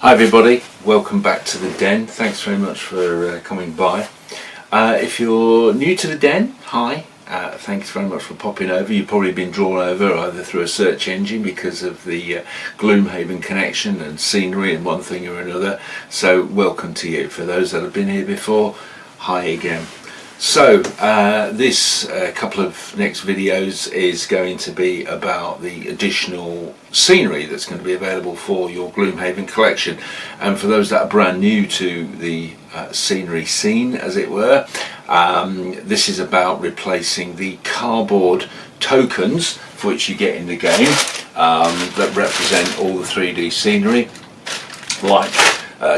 Hi everybody, welcome back to the den. Thanks very much for coming by. If you're new to the den, hi. Thanks very much for popping over. You've probably been drawn over either through a search engine because of the Gloomhaven connection and scenery and one thing or another. So welcome to you. For those that have been here before, hi again. So this couple of next videos is going to be about the additional scenery that's going to be available for your Gloomhaven collection. And for those that are brand new to the scenery scene, as it were, this is about replacing the cardboard tokens for which you get in the game that represent all the 3D scenery, like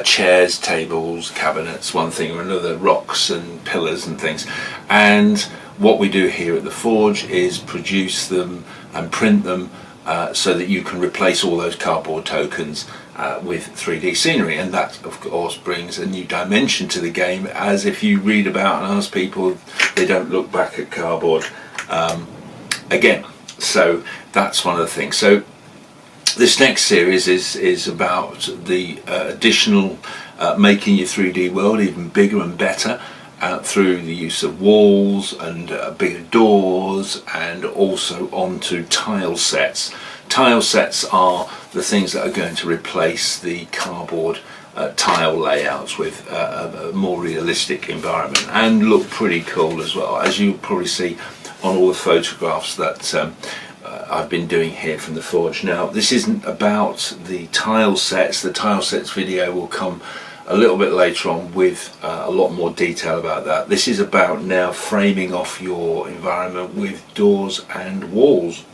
chairs, tables, cabinets, one thing or another, rocks and pillars and things. And what we do here at the Forge is produce them and print them so that you can replace all those cardboard tokens with 3D scenery. And that of course brings a new dimension to the game, as if you read about and ask people, they don't look back at cardboard again. So that's one of the things. So this next series is about the additional making your 3D world even bigger and better through the use of walls and bigger doors, and also onto tile sets. Tile sets are the things that are going to replace the cardboard tile layouts with a more realistic environment and look pretty cool as well, as you'll probably see on all the photographs that I've been doing here from the Forge. Now, this isn't about the tile sets. The tile sets video will come a little bit later on with a lot more detail about that. This is about now framing off your environment with doors and walls.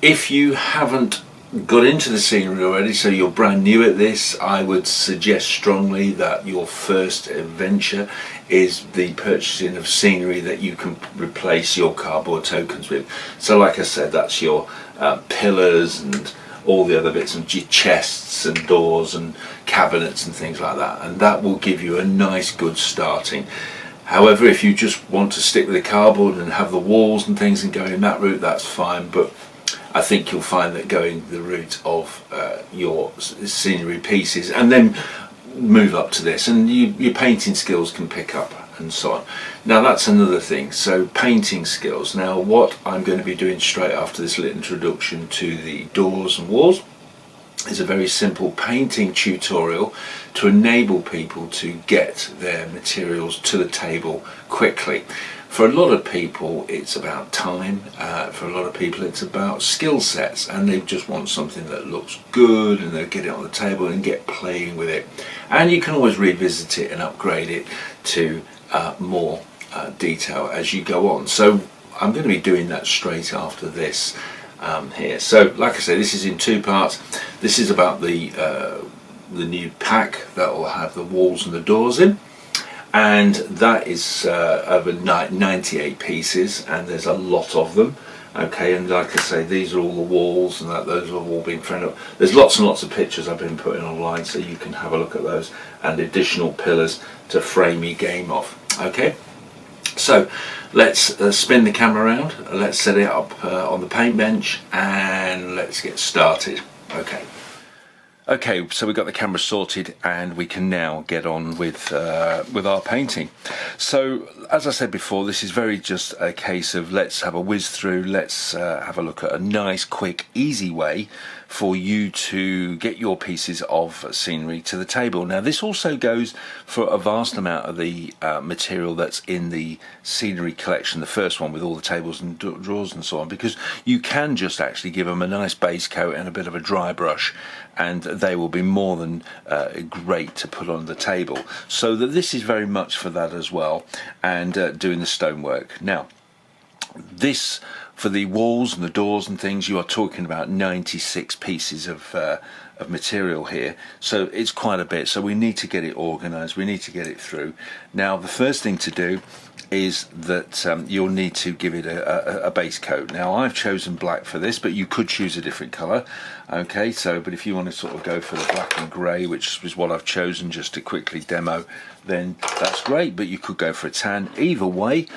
If you haven't got into the scenery already, so you're brand new at this, I would suggest strongly that your first adventure is the purchasing of scenery that you can replace your cardboard tokens with. So like I said, that's your pillars and all the other bits, and chests and doors and cabinets and things like that, and that will give you a nice good starting. However, if you just want to stick with the cardboard and have the walls and things and go in that route, that's fine, but I think you'll find that going the route of your scenery pieces and then move up to this, and your painting skills can pick up and so on. Now that's another thing, so painting skills. Now what I'm going to be doing straight after this little introduction to the doors and walls is a very simple painting tutorial to enable people to get their materials to the table quickly. For a lot of people it's about time, for a lot of people it's about skill sets, and they just want something that looks good and they'll get it on the table and get playing with it. And you can always revisit it and upgrade it to more detail as you go on. So I'm going to be doing that straight after this here. So like I say, this is in two parts. This is about the new pack that will have the walls and the doors in, and that is over 98 pieces, and there's a lot of them. Okay, and like I say, these are all the walls, and those have all been framed up. There's lots and lots of pictures I've been putting online, so you can have a look at those, and additional pillars to frame your game off. Okay, so let's spin the camera around, let's set it up on the paint bench, and let's get started. Okay, so we've got the camera sorted and we can now get on with our painting. So as I said before, this is very just a case of let's have a whiz through, let's have a look at a nice, quick, easy way for you to get your pieces of scenery to the table. Now this also goes for a vast amount of the material that's in the scenery collection, the first one with all the tables and drawers and so on, because you can just actually give them a nice base coat and a bit of a dry brush, and they will be more than great to put on the table. So that this is very much for that as well, and doing the stonework. Now this, for the walls and the doors and things, you are talking about 96 pieces of material here, so it's quite a bit. So we need to get it organized, we need to get it through. Now the first thing to do is that you'll need to give it a base coat. Now I've chosen black for this, but you could choose a different color. Okay, so but if you want to sort of go for the black and grey, which is what I've chosen just to quickly demo, then that's great, but you could go for a tan. Either way,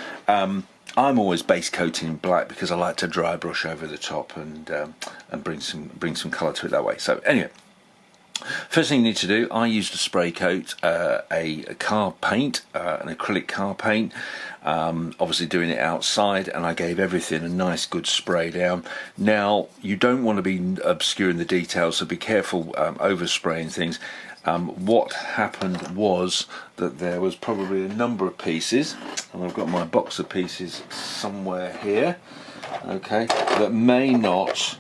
I'm always base coating in black because I like to dry brush over the top and bring some colour to it that way. So anyway, First thing you need to do, I used a spray coat, a car paint, an acrylic car paint, obviously doing it outside, and I gave everything a nice good spray down. Now, you don't want to be obscuring the details, so be careful overspraying things. What happened was that there was probably a number of pieces, and I've got my box of pieces somewhere here, okay, that may not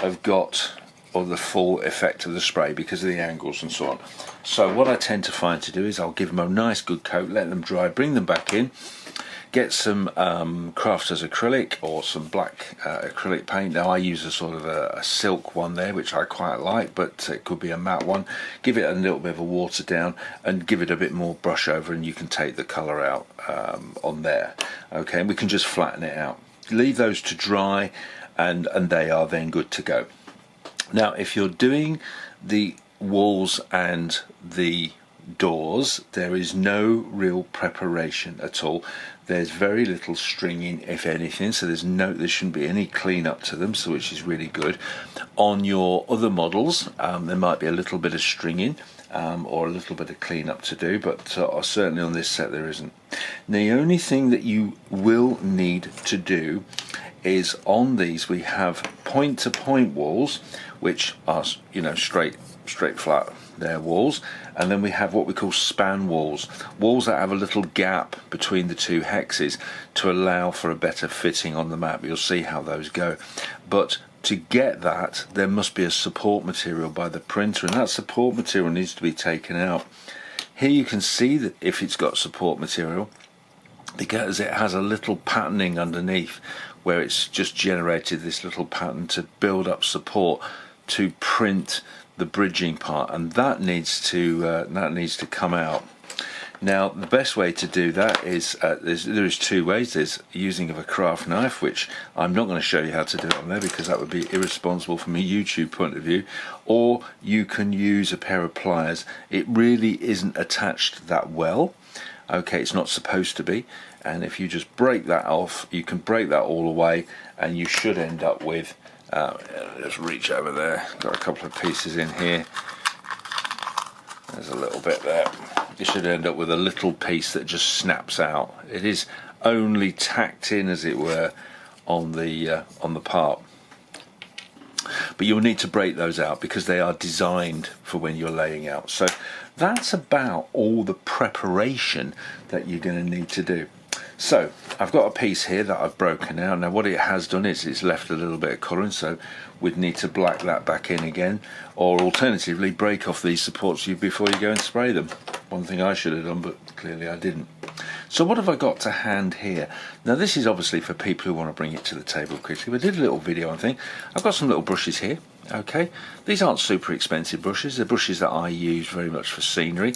have got the full effect of the spray because of the angles and so on. So what I tend to find to do is I'll give them a nice good coat, let them dry, bring them back in, get some Crafters acrylic or some black acrylic paint. Now I use a sort of a silk one there, which I quite like, but it could be a matte one. Give it a little bit of a water down and give it a bit more brush over, and you can take the colour out on there. Okay, and we can just flatten it out. Leave those to dry, and they are then good to go. Now, if you're doing the walls and the doors, there is no real preparation at all. There's very little stringing, if anything, so there shouldn't be any clean up to them, so which is really good. On your other models, there might be a little bit of stringing or a little bit of clean up to do, but certainly on this set there isn't. The only thing that you will need to do is on these we have point-to-point walls, which are, you know, straight flat there walls, and then we have what we call span walls that have a little gap between the two hexes to allow for a better fitting on the map. You'll see how those go, but to get that there must be a support material by the printer, and that support material needs to be taken out. Here you can see that if it's got support material, because it has a little patterning underneath where it's just generated this little pattern to build up support to print the bridging part, and that needs to come out. Now the best way to do that is there is two ways. There's using of a craft knife, which I'm not going to show you how to do it on there because that would be irresponsible from a YouTube point of view, or you can use a pair of pliers. It really isn't attached that well. Okay, it's not supposed to be, and if you just break that off, you can break that all away, and you should end up with let's reach over there, got a couple of pieces in here, there's a little bit there. You should end up with a little piece that just snaps out. It is only tacked in, as it were, on the part, but you'll need to break those out because they are designed for when you're laying out. So that's about all the preparation that you're going to need to do. So I've got a piece here that I've broken out. Now what it has done is it's left a little bit of colouring, so we'd need to black that back in again, or alternatively break off these supports before you go and spray them. One thing I should have done, but clearly I didn't. So what have I got to hand here? Now this is obviously for people who want to bring it to the table quickly. We did a little video on thing. I've got some little brushes here. Okay, these aren't super expensive brushes. They're brushes that I use very much for scenery.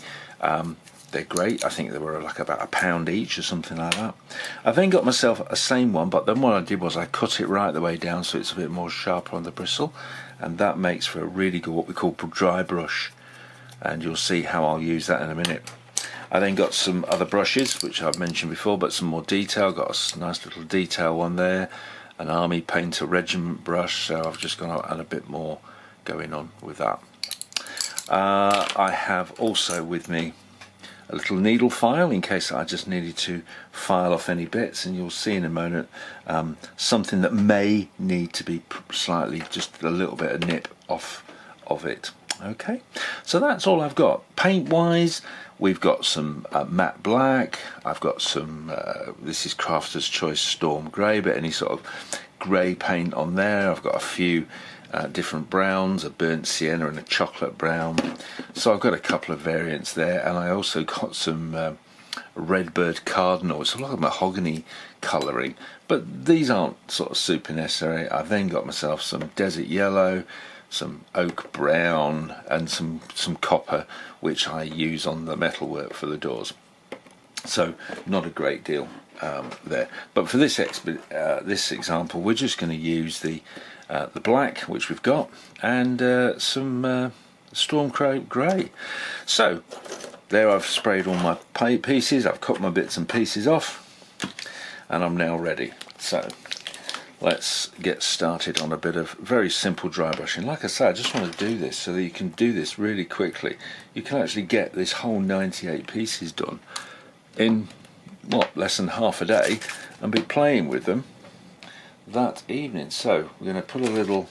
They're great. I think they were like about £1 each or something like that. I then got myself a same one, but then what I did was I cut it right the way down so it's a bit more sharper on the bristle, and that makes for a really good what we call dry brush, and you'll see how I'll use that in a minute. I then got some other brushes which I've mentioned before, but some more detail. Got a nice little detail one there, an army painter regiment brush, so I've just gone out and a bit more going on with that. I have also with me a little needle file in case I just needed to file off any bits, and you'll see in a moment something that may need to be slightly, just a little bit of nip off of it. Okay, so that's all I've got. Paint wise, we've got some matte black, I've got some this is Crafter's Choice Storm Grey, but any sort of grey paint on there. I've got a few different browns, a burnt sienna and a chocolate brown, so I've got a couple of variants there, and I also got some Redbird Cardinal. It's a lot of mahogany colouring, but these aren't sort of super necessary. I've then got myself some Desert Yellow, some Oak Brown, and some copper, which I use on the metalwork for the doors. So not a great deal there, but for this example we're just going to use the black, which we've got, and some Storm Grey. So there, I've sprayed all my pieces, I've cut my bits and pieces off, and I'm now ready. So let's get started on a bit of very simple dry brushing. Like I say, I just want to do this so that you can do this really quickly. You can actually get this whole 98 pieces done in, what, less than half a day, and be playing with them that evening. So we're going to put a little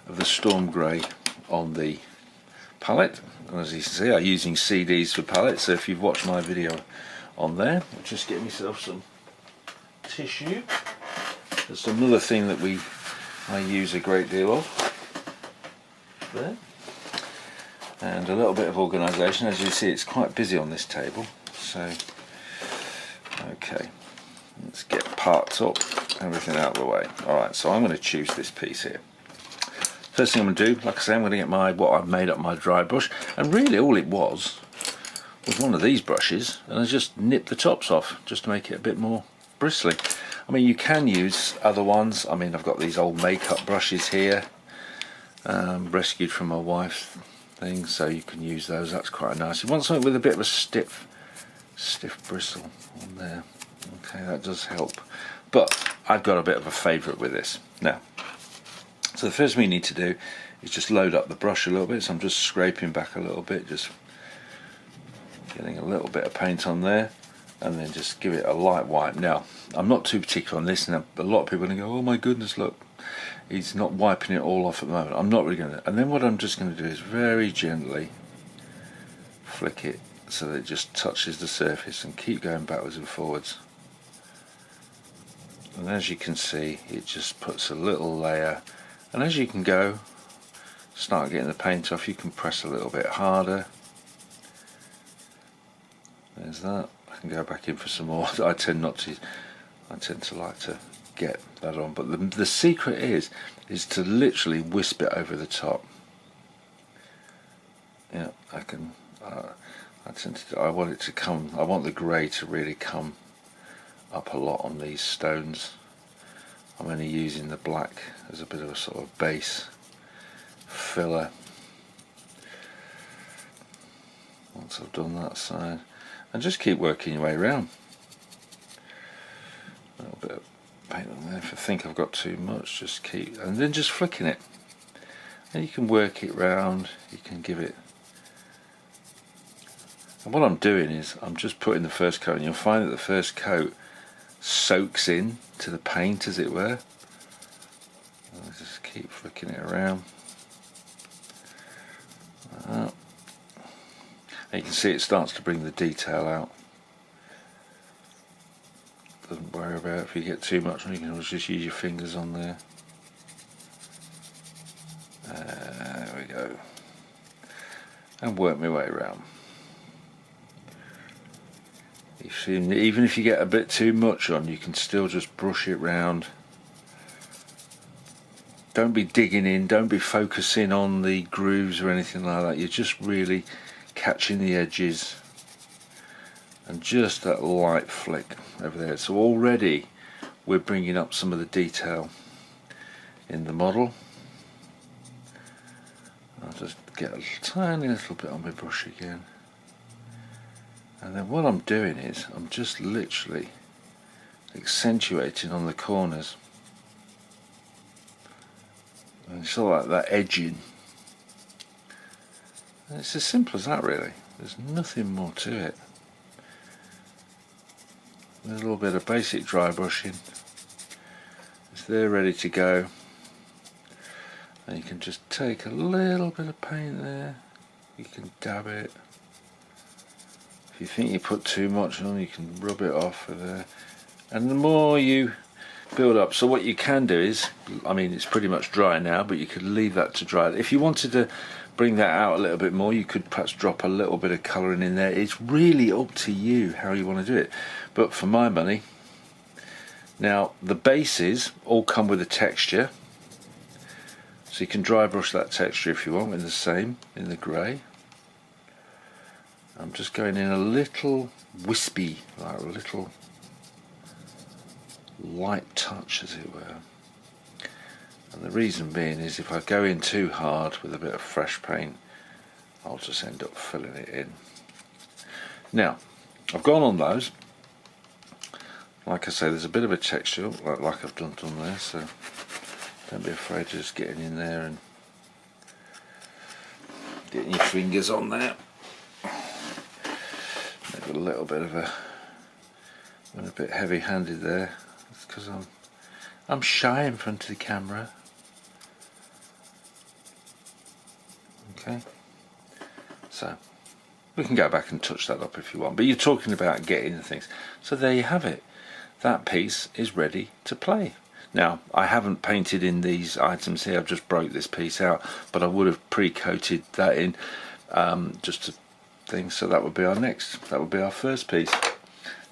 of the Storm Grey on the palette, and as you can see, I'm using CDs for palettes, so if you've watched my video on there, I'll just get myself some tissue. That's another thing that I use a great deal of there. And a little bit of organisation. As you see, it's quite busy on this table, so okay, let's get parts up, everything out of the way. Alright, so I'm going to choose this piece here. First thing I'm going to do, like I say, I'm going to get what I've made up my dry brush, and really all it was one of these brushes, and I just nipped the tops off just to make it a bit more bristly. I mean, you can use other ones. I mean, I've got these old makeup brushes here, rescued from my wife's thing, so you can use those. That's quite nice. You want something with a bit of a stiff bristle on there. Okay, that does help. But I've got a bit of a favourite with this. Now, so the first thing we need to do is just load up the brush a little bit. So I'm just scraping back a little bit, just getting a little bit of paint on there, and then just give it a light wipe. Now, I'm not too particular on this, and a lot of people are going to go, oh my goodness, look, he's not wiping it all off at the moment. I'm not really going to. And then what I'm just going to do is very gently flick it so that it just touches the surface, and keep going backwards and forwards. And as you can see, it just puts a little layer, and as you can go, start getting the paint off, you can press a little bit harder. There's that. I can go back in for some more. I tend to like to get that on, but the secret is to literally wisp it over the top. Yeah, I can. I want it to come. I want the grey to really come up a lot on these stones. I'm only using the black as a bit of a sort of base filler. Once I've done that side, and just keep working your way around. A little bit of paint on there. If I think I've got too much, just keep, and then just flicking it. And you can work it round. You can give it. And what I'm doing is I'm just putting the first coat, and you'll find that the first coat soaks in to the paint, as it were. I'll just keep flicking it around. And you can see it starts to bring the detail out. Doesn't worry about if you get too much, you can always just use your fingers on there. There we go. And work my way around. Even if you get a bit too much on, you can still just brush it round. Don't be digging in, don't be focusing on the grooves or anything like that. You're just really catching the edges, and just that light flick over there. So already we're bringing up some of the detail in the model. I'll just get a tiny little bit on my brush again. And then what I'm doing is I'm just literally accentuating on the corners. And it's all like that edging. And it's as simple as that, really. There's nothing more to it. A little bit of basic dry brushing. It's there ready to go. And you can just take a little bit of paint there. You can dab it. If you think you put too much on, you can rub it off with there. And the more you build up, so what you can do is, I mean, it's pretty much dry now, but you could leave that to dry. If you wanted to bring that out a little bit more, you could perhaps drop a little bit of colouring in there. It's really up to you how you want to do it. But for my money, now the bases all come with a texture, so you can dry brush that texture if you want in the grey. I'm just going in a little wispy, like a little light touch, as it were. And the reason being is if I go in too hard with a bit of fresh paint, I'll just end up filling it in. Now, I've gone on those. like I say, there's a bit of a texture like I've done there, so don't be afraid of just getting in there and getting your fingers on there. Maybe a little bit of I'm a bit heavy-handed there. It's because I'm shy in front of the camera. Okay, so we can go back and touch that up if you want, but you're talking about getting the things. So there you have it. That piece is ready to play. Now, I haven't painted in these items here, I've just broke this piece out, but I would have pre-coated that in just to things, so that would be our first piece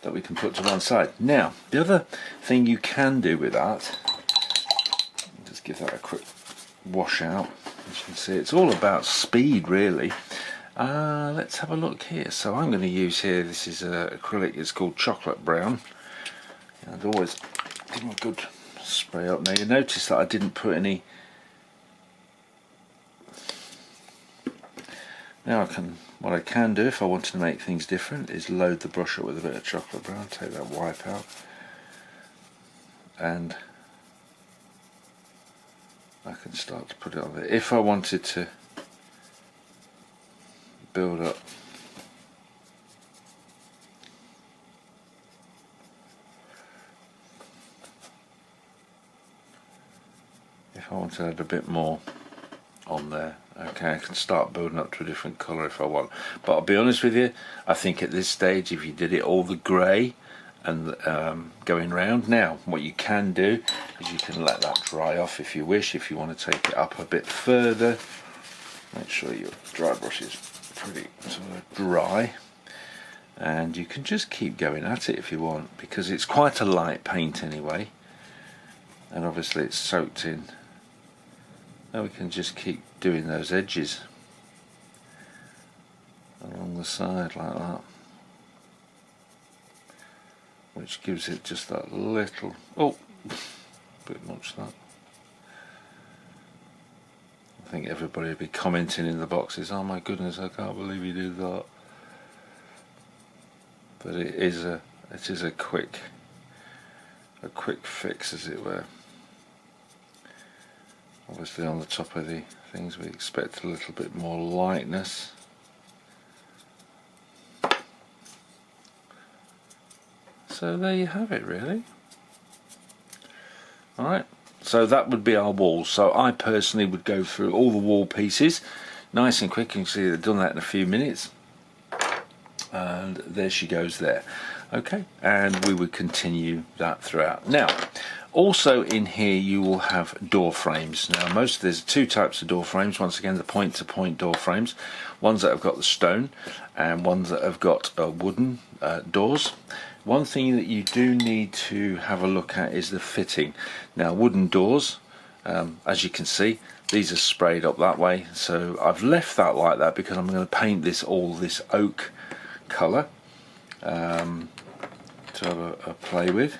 that we can put to one side. Now, the other thing you can do with that, just give that a quick wash out. As you can see, it's all about speed, really. Let's have a look here. So I'm going to use here, this is acrylic, it's called chocolate brown. And always give them a good spray up. Now you notice that I didn't put any. Now what I can do if I wanted to make things different is load the brush up with a bit of chocolate brown, take that wipe out, and I can start to put it on there. If I wanted to build up I want to add a bit more on there, okay, I can start building up to a different colour if I want. But I'll be honest with you, I think at this stage if you did it all the grey and going round, now what you can do is you can let that dry off if you wish. If you want to take it up a bit further, make sure your dry brush is pretty sort of dry, and you can just keep going at it if you want, because it's quite a light paint anyway, and obviously it's soaked in. Now we can just keep doing those edges along the side like that, which gives it just that little, oh, bit much that. I think everybody will be commenting in the boxes, oh my goodness, I can't believe you did that. But it is a quick fix, as it were. Obviously on the top of the things we expect a little bit more lightness. So there you have it, really. Alright, so that would be our walls. So I personally would go through all the wall pieces nice and quick. You can see they've done that in a few minutes. And there she goes there. Okay, and we would continue that throughout. Now, also in here you will have door frames. Now there's two types of door frames. Once again, the point-to-point door frames. Ones that have got the stone and ones that have got wooden doors. One thing that you do need to have a look at is the fitting. Now wooden doors, as you can see, these are sprayed up that way. So I've left that like that because I'm going to paint this oak colour to have a play with,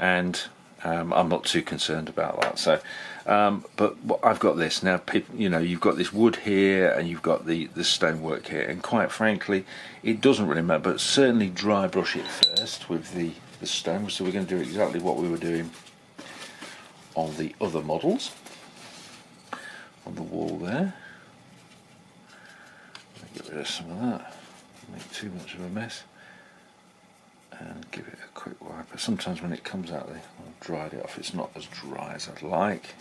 and I'm not too concerned about that. So but I've got this now, you've got this wood here and you've got the stonework here, and quite frankly it doesn't really matter, but certainly dry brush it first with the stone. So we're going to do exactly what we were doing on the other models on the wall there. Get rid of some of that, make too much of a mess, and give it a quick wipe. Sometimes when it comes out, I've dried it off, it's not as dry as I'd like.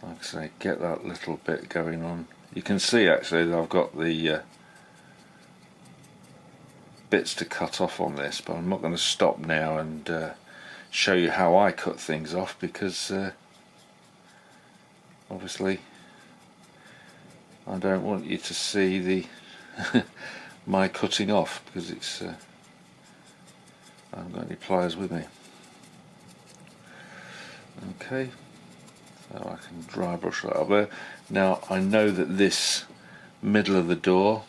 Like I say, get that little bit going on. You can see actually that I've got the bits to cut off on this, but I'm not going to stop now and show you how I cut things off, because obviously I don't want you to see the my cutting off, because it's I haven't got any pliers with me. Okay, so I can dry brush that up there. Now I know that this middle of the door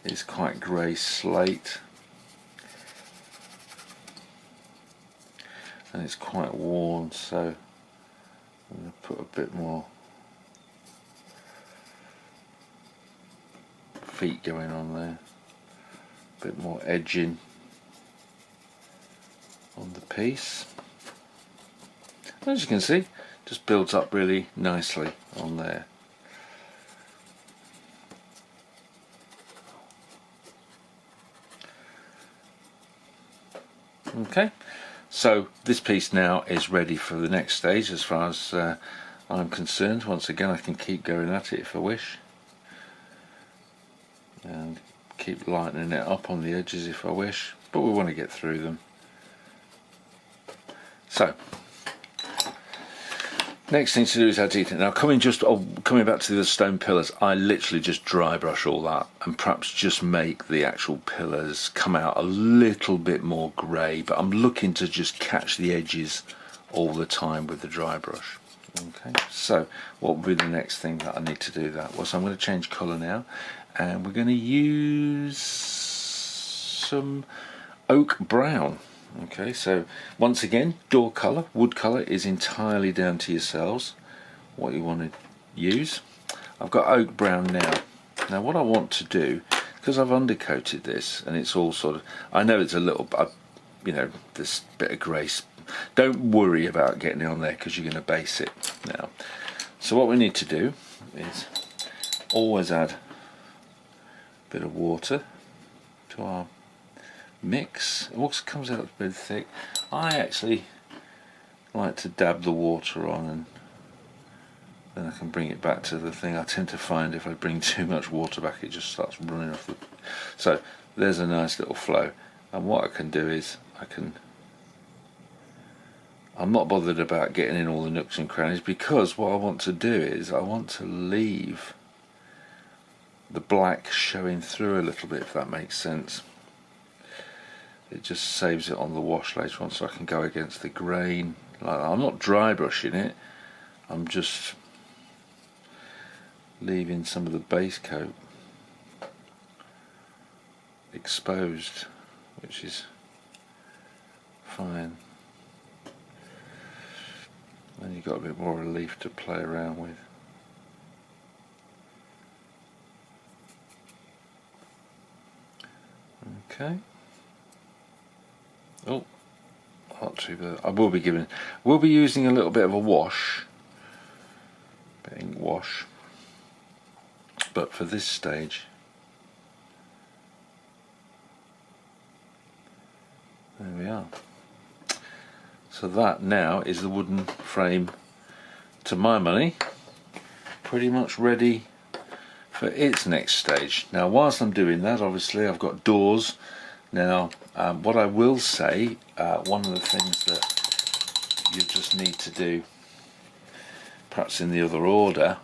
is quite grey slate, and it's quite worn, so I'm going to put a bit more feet going on there. A bit more edging on the piece. As you can see, just builds up really nicely on there. Okay, so this piece now is ready for the next stage as far as I'm concerned. Once again, I can keep going at it if I wish, and keep lightening it up on the edges if I wish, but we want to get through them. So next thing to do is add detail. Now coming back to the stone pillars, I literally just dry brush all that and perhaps just make the actual pillars come out a little bit more grey, but I'm looking to just catch the edges all the time with the dry brush. Okay, so what will be the next thing that I need to do that? Well, so I'm going to change colour now, and we're going to use some oak brown. Okay, so once again, door colour, wood colour is entirely down to yourselves what you want to use. I've got oak brown now. Now what I want to do, because I've undercoated this and it's all sort of, I know it's a little, you know, this bit of grace. Don't worry about getting it on there because you're going to base it now. So what we need to do is always add a bit of water to our mix. It also comes out a bit thick. I actually like to dab the water on and then I can bring it back to the thing. I tend to find if I bring too much water back it just starts running off the... So there's a nice little flow, and what I can do is I'm not bothered about getting in all the nooks and crannies, because what I want to do is I want to leave the black showing through a little bit, if that makes sense. It just saves it on the wash later on, so I can go against the grain like that. I'm not dry brushing it, I'm just leaving some of the base coat exposed, which is fine. Then you've got a bit more relief to play around with. Okay. Oh, not too bad. We'll be using a little bit of a wash, ink wash, but for this stage, there we are. So that now is the wooden frame, to my money, pretty much ready for its next stage. Now whilst I'm doing that, obviously I've got doors. Now what I will say, one of the things that you just need to do, perhaps in the other order,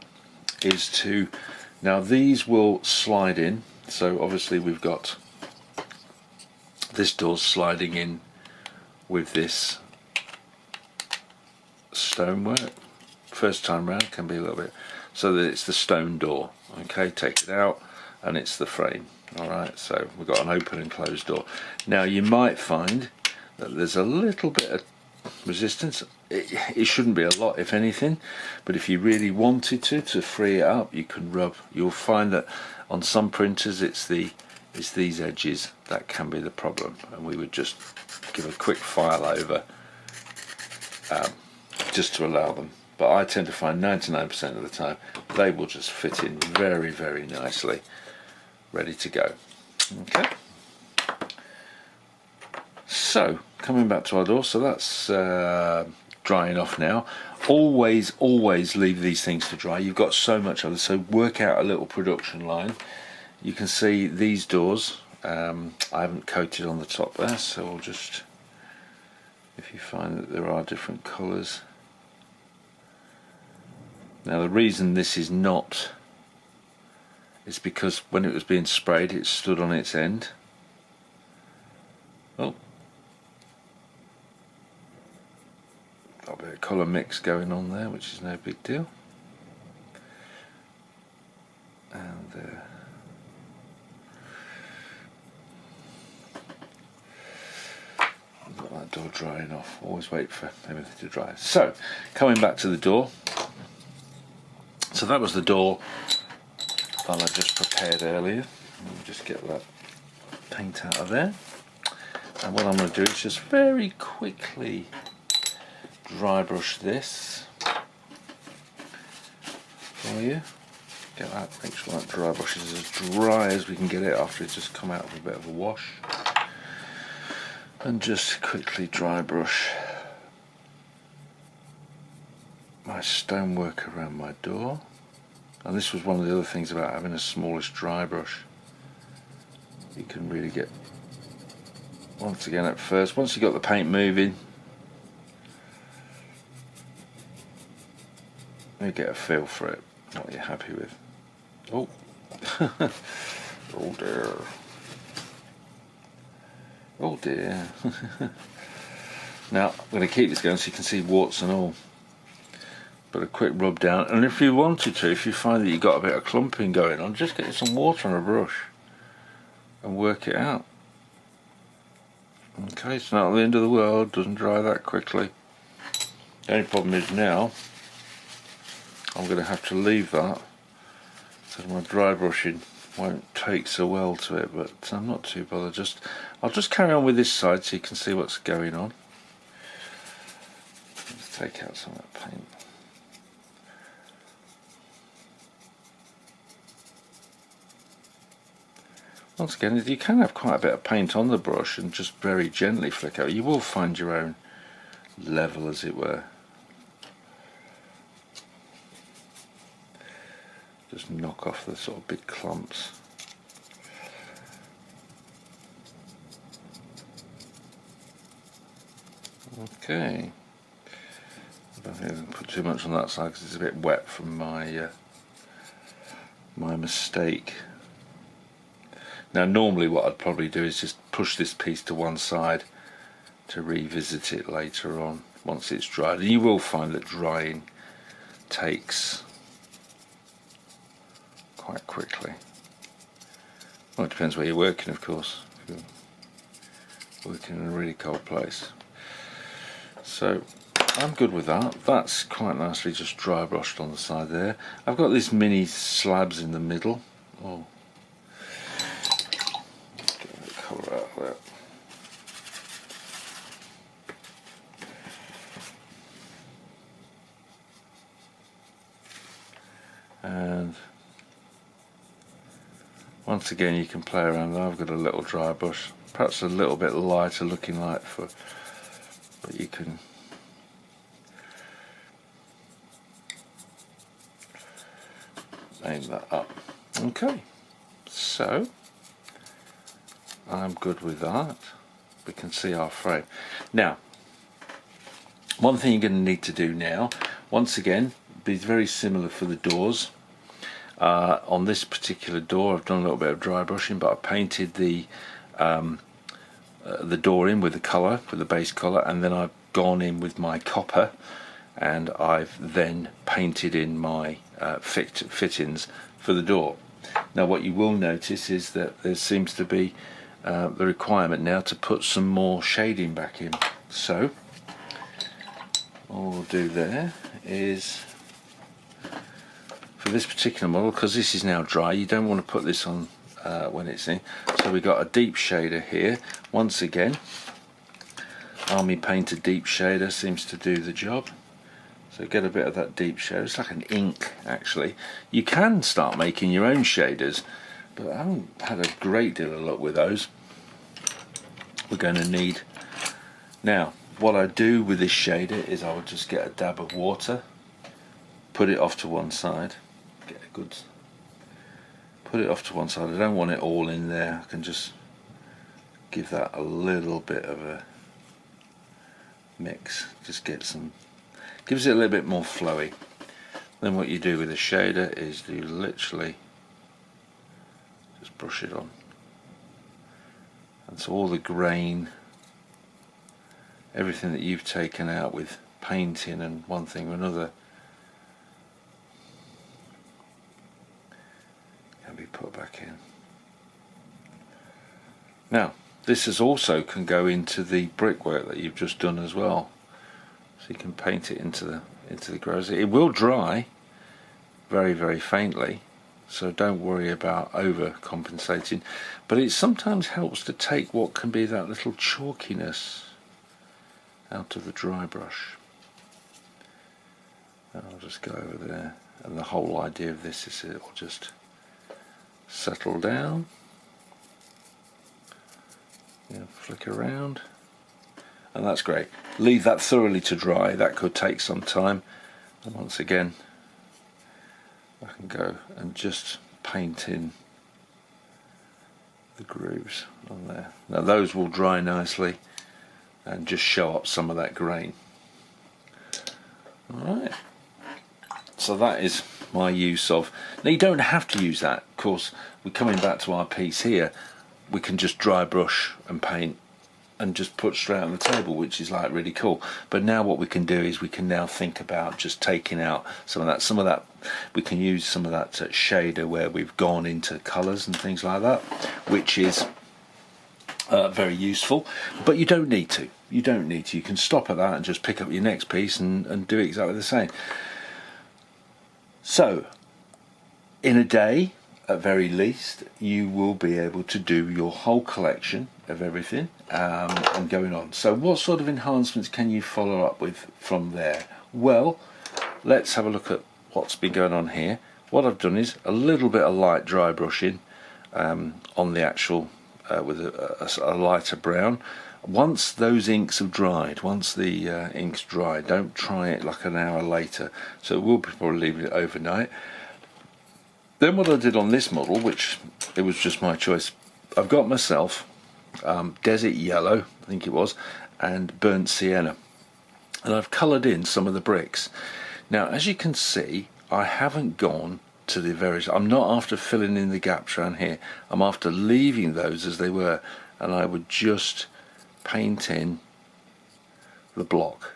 is to, now these will slide in, so obviously we've got this door sliding in with this stonework. First time round can be a little bit, so that it's the stone door. Okay, take it out and it's the frame. Alright, so we've got an open and closed door. Now you might find that there's a little bit of resistance. It shouldn't be a lot, if anything, but if you really wanted to free it up, you can rub. You'll find that on some printers it's these edges that can be the problem, and we would just give a quick file over just to allow them. But I tend to find 99% of the time they will just fit in very, very nicely, ready to go. Okay, so coming back to our door, so that's drying off now. Always leave these things to dry. You've got so much of it, so work out a little production line. You can see these doors, I haven't coated on the top there, so we'll just, if you find that there are different colours. Now the reason this is not is because when it was being sprayed it stood on its end. Oh, got a bit of colour mix going on there, which is no big deal. And got that door drying off. Always wait for everything to dry. So coming back to the door, so that was the door that I just prepared earlier. Just get that paint out of there. And what I'm going to do is just very quickly dry brush this for you. Get that, make sure that dry brush is as dry as we can get it after it's just come out of a bit of a wash. And just quickly dry brush my stonework around my door. And this was one of the other things about having a smallish dry brush. You can really get, once again at first, once you got the paint moving, you get a feel for it, what you're happy with. Oh, oh dear. Oh dear. Now, I'm going to keep this going so you can see warts and all. But a quick rub down, and if you wanted to, if you find that you've got a bit of clumping going on, just get some water on a brush and work it out. Okay, it's not the end of the world, doesn't dry that quickly. The only problem is now, I'm going to have to leave that so my dry brushing won't take so well to it, but I'm not too bothered. I'll just carry on with this side so you can see what's going on. Let's take out some of that paint. Once again, you can have quite a bit of paint on the brush and just very gently flick out. You will find your own level, as it were. Just knock off the sort of big clumps. Okay. I don't think I can put too much on that side because it's a bit wet from my my mistake. Now normally what I'd probably do is just push this piece to one side to revisit it later on once it's dried. And you will find that drying takes quite quickly. Well, it depends where you're working, of course. If you're working in a really cold place. So I'm good with that. That's quite nicely just dry brushed on the side there. I've got these mini slabs in the middle. Oh. Colour out of that. And once again you can play around there. I've got a little dry brush, perhaps a little bit lighter looking like for, but you can aim that up. Okay, so I'm good with that. We can see our frame. Now, one thing you're going to need to do now, once again, be very similar for the doors. On this particular door, I've done a little bit of dry brushing, but I painted the door in with the colour, with the base colour, and then I've gone in with my copper, and I've then painted in my fittings for the door. Now, what you will notice is that there seems to be the requirement now to put some more shading back in. So all we'll do there is, for this particular model, because this is now dry, you don't want to put this on when it's in, so we've got a deep shader here. Once again, Army Painter deep shader seems to do the job. So get a bit of that deep shader. It's like an ink, actually. You can start making your own shaders, but I haven't had a great deal of luck with those. We're going to need, now what I do with this shader is I would just get a dab of water, put it off to one side, get a good, put it off to one side. I don't want it all in there. I can just give that a little bit of a mix, just get some, gives it a little bit more flowy. Then what you do with the shader is you literally just brush it on, and so all the grain, everything that you've taken out with painting and one thing or another, can be put back in. Now this is also can go into the brickwork that you've just done as well, so you can paint it into the grows. It will dry very, very faintly, so don't worry about overcompensating, but it sometimes helps to take what can be that little chalkiness out of the dry brush. And I'll just go over there, and the whole idea of this is it will just settle down, flick around, and that's great. Leave that thoroughly to dry. That could take some time, and once again I can go and just paint in the grooves on there. Now those will dry nicely and just show up some of that grain. Alright, so that is my use of, now you don't have to use that, of course. We're coming back to our piece here, we can just dry brush and paint and just put straight on the table, which is like really cool. But now what we can do is we can now think about just taking out some of that we can use some of that shader where we've gone into colours and things like that, which is very useful. But you don't need to, you can stop at that and just pick up your next piece and do exactly the same. So in a day at very least you will be able to do your whole collection of everything and going on. So what sort of enhancements can you follow up with from there? Well, let's have a look at what's been going on here. What I've done is a little bit of light dry brushing on the actual with a lighter brown. Once those inks have dried, once the ink's dry, don't try it like an hour later, so we'll probably leave it overnight. Then what I did on this model, which it was just my choice, I've got myself desert yellow, I think it was, and burnt sienna, and I've coloured in some of the bricks. Now as you can see, I haven't gone to the various, I'm not after filling in the gaps around here, I'm after leaving those as they were, and I would just paint in the block.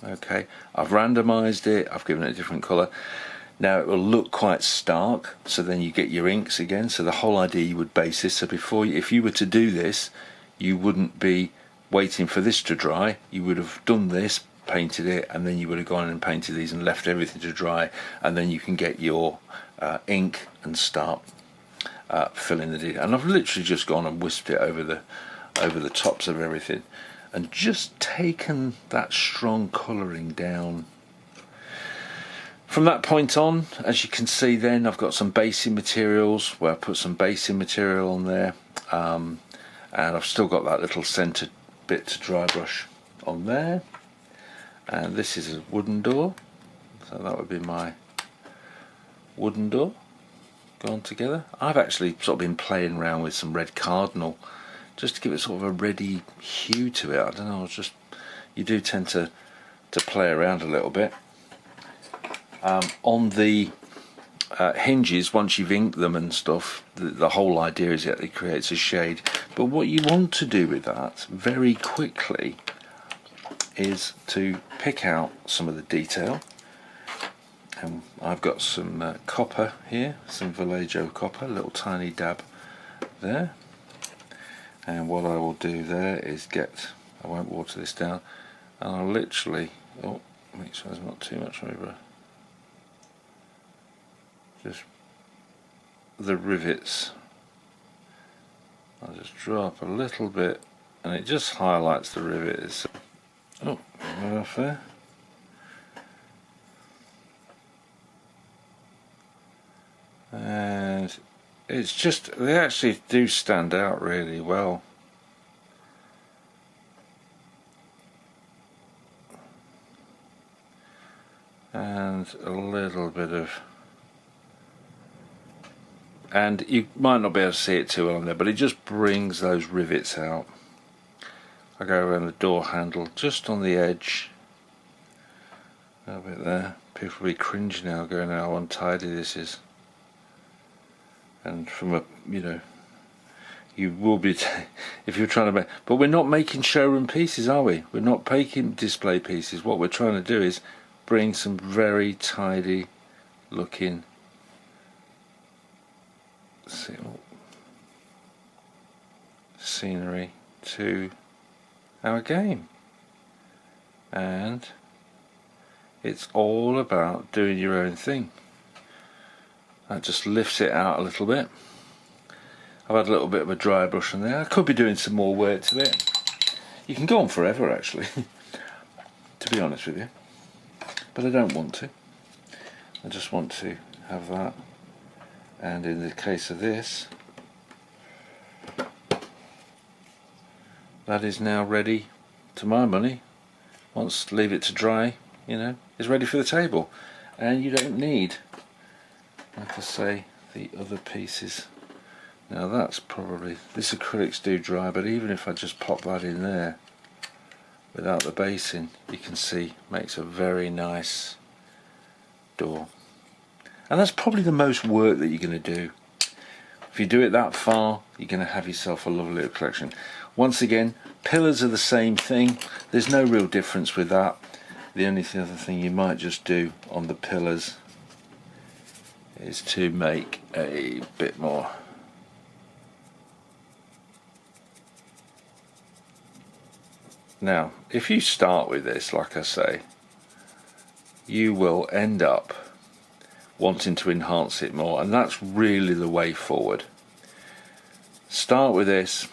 Okay, I've randomized it, I've given it a different colour. Now it will look quite stark, so then you get your inks again. So the whole idea, you would base this, so before if you were to do this, you wouldn't be waiting for this to dry, you would have done this, painted it, and then you would have gone and painted these and left everything to dry, and then you can get your ink and start filling the detail. And I've literally just gone and wisped it over the tops of everything and just taken that strong colouring down. From that point on, as you can see, then I've got some basing materials where I put some basing material on there, and I've still got that little centre bit to dry brush on there. And this is a wooden door, so that would be my wooden door gone together. I've actually sort of been playing around with some red cardinal just to give it sort of a reddy hue to it. I don't know, you do tend to play around a little bit. On the hinges, once you've inked them and stuff, the whole idea is that it creates a shade. But what you want to do with that very quickly is to pick out some of the detail. And I've got some copper here, some Vallejo copper, a little tiny dab there. And what I will do there is I won't water this down, and I'll literally, make sure there's not too much over, just the rivets. I'll just draw up a little bit, and it just highlights the rivets. Oh, right off there. And it's just, they actually do stand out really well. And a little bit of, and you might not be able to see it too well on there, but it just brings those rivets out. I go around the door handle just on the edge, a little bit there. People will be cringing now, going, how untidy this is. And from a, you will be if you're trying to make, but we're not making showroom pieces, are we? We're not making display pieces. What we're trying to do is bring some very tidy looking scenery to our game, and it's all about doing your own thing. That just lifts it out a little bit. I've had a little bit of a dry brush on there. I could be doing some more work to it. You can go on forever actually, to be honest with you. But I don't want to. I just want to have that. And in the case of this, that is now ready, to my money. Once leave it to dry, you know, it's ready for the table. And you don't need, like I say, the other pieces. Now that's probably, this acrylics do dry, but even if I just pop that in there without the basing, you can see makes a very nice door. And that's probably the most work that you're going to do. If you do it that far, you're going to have yourself a lovely little collection. Once again, pillars are the same thing. There's no real difference with that. The only other thing you might just do on the pillars is to make a bit more. Now, if you start with this, like I say, you will end up wanting to enhance it more, and that's really the way forward. Start with this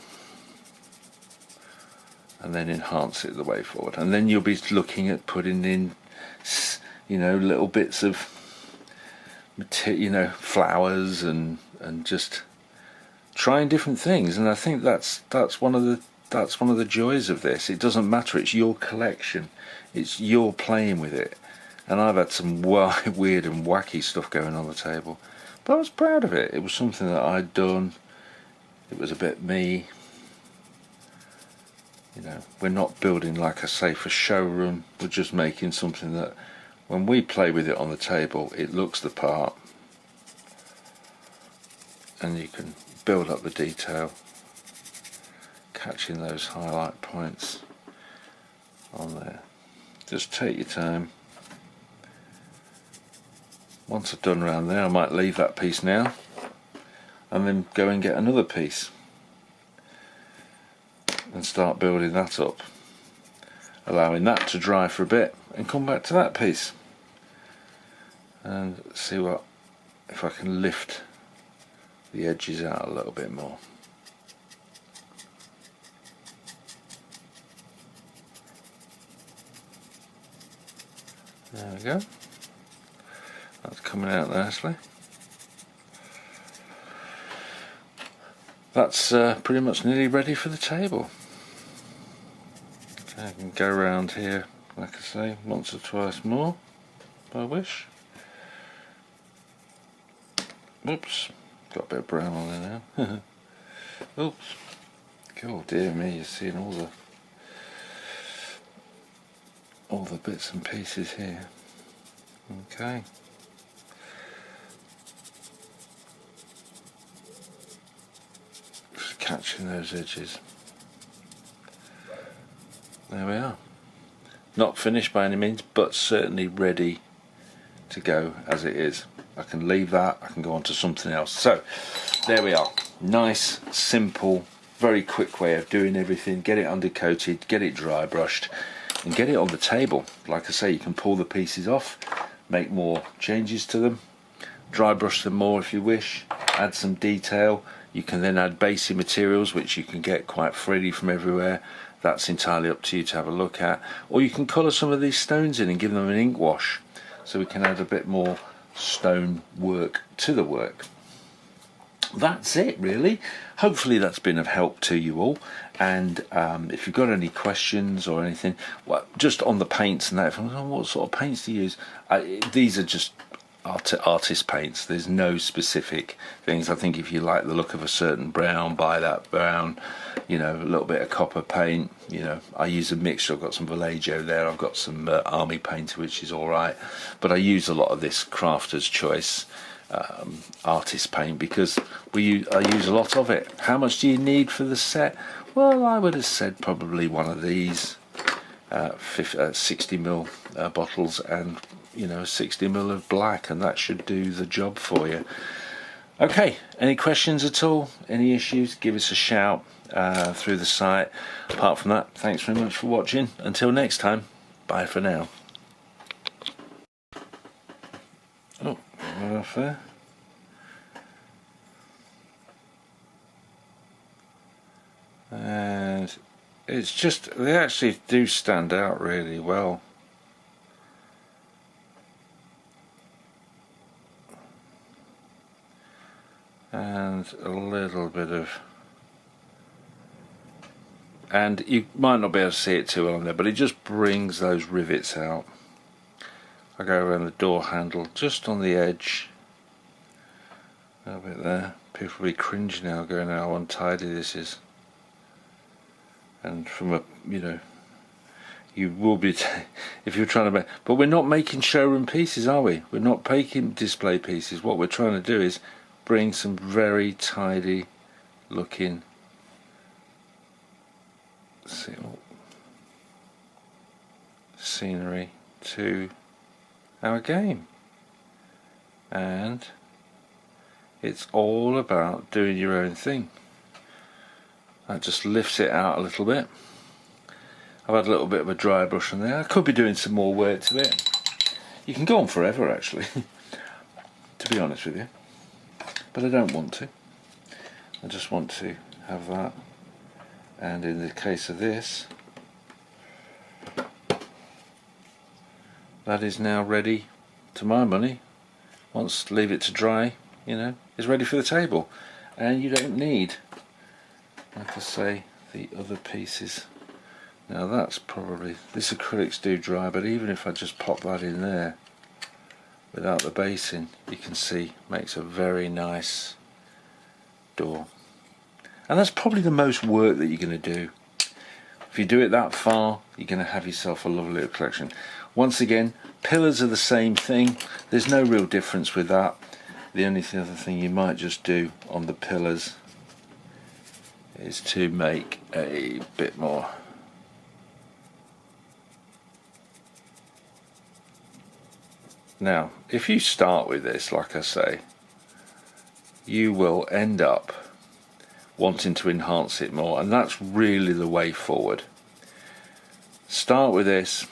and then enhance it the way forward, and then you'll be looking at putting in, you know, little bits of flowers and just trying different things. And I think that's one of the joys of this. It doesn't matter, it's your collection, it's your playing with it. And I've had some weird and wacky stuff going on the table, but I was proud of it. It was something that I'd done. It was a bit me. You know, we're not building, like I say, for showroom. We're just making something that when we play with it on the table, it looks the part. And you can build up the detail, catching those highlight points on there. Just take your time. Once I've done around there, I might leave that piece now and then go and get another piece and start building that up, allowing that to dry for a bit and come back to that piece and see if I can lift the edges out a little bit more. There we go. That's coming out nicely. That's pretty much nearly ready for the table. Okay, I can go around here, like I say, once or twice more, if I wish. Oops, got a bit of brown on there now. Oops. Oh dear me, you're seeing all the bits and pieces here. Okay. Just catching those edges. There we are. Not finished by any means, but certainly ready to go as it is. I can leave that, I can go on to something else. So, there we are. Nice, simple, very quick way of doing everything. Get it undercoated, get it dry brushed, and get it on the table. Like I say, you can pull the pieces off, make more changes to them, dry brush them more if you wish, add some detail. You can then add basic materials, which you can get quite freely from everywhere. That's entirely up to you to have a look at. Or you can colour some of these stones in and give them an ink wash, so we can add a bit more stone work to the work. That's it really. Hopefully that's been of help to you all, and if you've got any questions or anything, well, just on the paints and that, what sort of paints do you use? These are just artist paints. There's no specific things. I think if you like the look of a certain brown, buy that brown. You know, a little bit of copper paint. You know, I use a mixture. I've got some Vallejo there. I've got some Army Painter, which is all right. But I use a lot of this Crafter's Choice artist paint because I use a lot of it. How much do you need for the set? Well, I would have said probably one of these 60ml bottles, and 60ml of black, and that should do the job for you. Okay, any questions at all, any issues, give us a shout through the site. Apart from that, thanks very much for watching. Until next time, bye for now. Oh, right off there. and it's just, they actually do stand out really well. And a little bit of, and you might not be able to see it too well on there, but it just brings those rivets out. I go around the door handle just on the edge, a little bit there. People will be cringing now, going, how untidy this is. And from a, you know, you will be if you're trying to make, but we're not making showroom pieces, are we? We're not making display pieces. What we're trying to do is bring some very tidy looking scenery to our game, and it's all about doing your own thing. That just lifts it out a little bit. I've had a little bit of a dry brush on there. I could be doing some more work to it. You can go on forever actually, to be honest with you, but I don't want to. I just want to have that, and in the case of this, that is now ready, to my money. Once leave it to dry, you know, is ready for the table, and you don't need, like I say, the other pieces. Now that's probably, this acrylics do dry, but even if I just pop that in there without the basing, you can see makes a very nice door. And that's probably the most work that you're going to do. If you do it that far, you're going to have yourself a lovely little collection. Once again, pillars are the same thing. There's no real difference with that. The only other thing you might just do on the pillars is to make a bit more. Now, if you start with this, like I say, you will end up wanting to enhance it more, and that's really the way forward. Start with this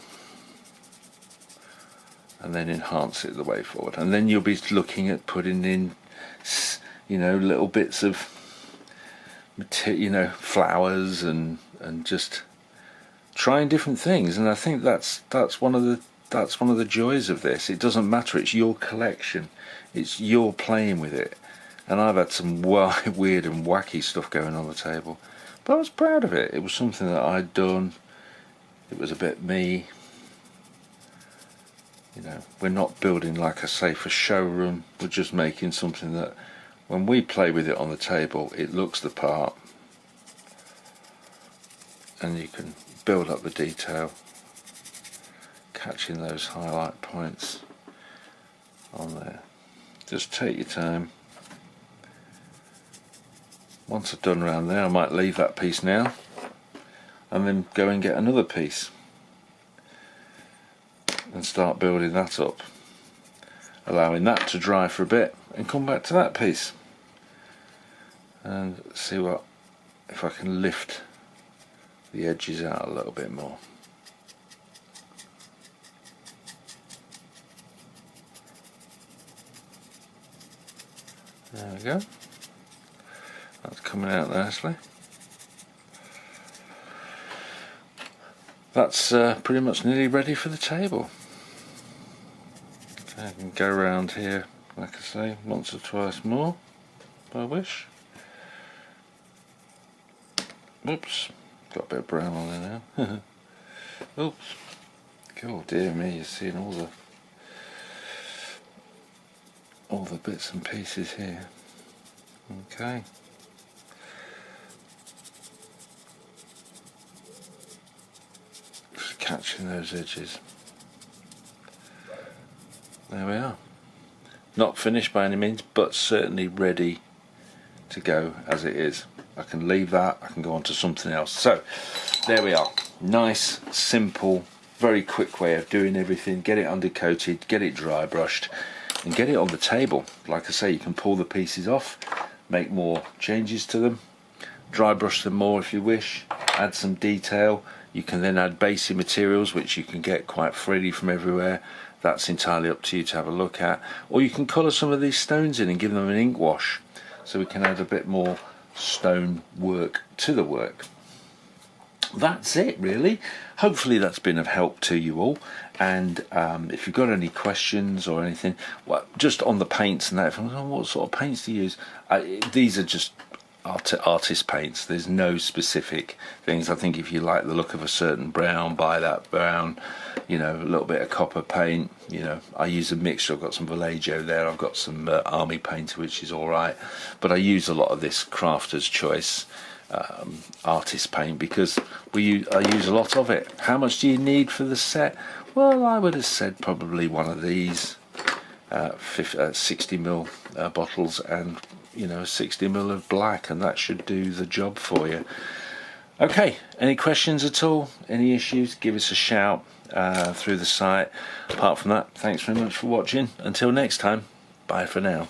and then enhance it the way forward, and then you'll be looking at putting in, you know, little bits of material, you know, flowers and just trying different things. And I think that's one of the joys of this. It doesn't matter, it's your collection, it's your playing with it. And I've had some weird and wacky stuff going on the table, but I was proud of it. It was something that I'd done. It was a bit me. You know, we're not building, like I say, for showroom. We're just making something that when we play with it on the table, it looks the part, and you can build up the detail, catching those highlight points on there. Just take your time. Once I've done around there, I might leave that piece now and then go and get another piece and start building that up, allowing that to dry for a bit and come back to that piece and see what, if I can lift the edges out a little bit more. There we go. That's coming out nicely. That's pretty much nearly ready for the table. Okay, I can go around here, like I say, once or twice more, if I wish. Oops, got a bit of brown on there now. Oops. Oh dear me, you're seeing all the bits and pieces here. Okay. Just catching those edges. There we are. Not finished by any means, but certainly ready to go as it is. I can leave that, I can go on to something else. So, there we are. Nice, simple, very quick way of doing everything. Get it undercoated, get it dry brushed, and get it on the table. Like I say, you can pull the pieces off, make more changes to them, dry brush them more if you wish, add some detail. You can then add basic materials, which you can get quite freely from everywhere. That's entirely up to you to have a look at. Or you can colour some of these stones in and give them an ink wash, so we can add a bit more stone work to the work. That's it really. Hopefully that's been of help to you all, and if you've got any questions or anything, well, just on the paints and that, what sort of paints do you use, these are just artist paints. There's no specific things. I think if you like the look of a certain brown, buy that brown, you know, a little bit of copper paint. You know, I use a mixture. I've got some Vallejo there, I've got some Army Painter, which is alright, but I use a lot of this Crafter's Choice artist paint because I use a lot of it. How much do you need for the set? Well, I would have said probably one of these 60ml bottles, and you know, 60ml of black, and that should do the job for you. Okay, any questions at all, any issues, give us a shout through the site. Apart from that, thanks very much for watching. Until next time, bye for now.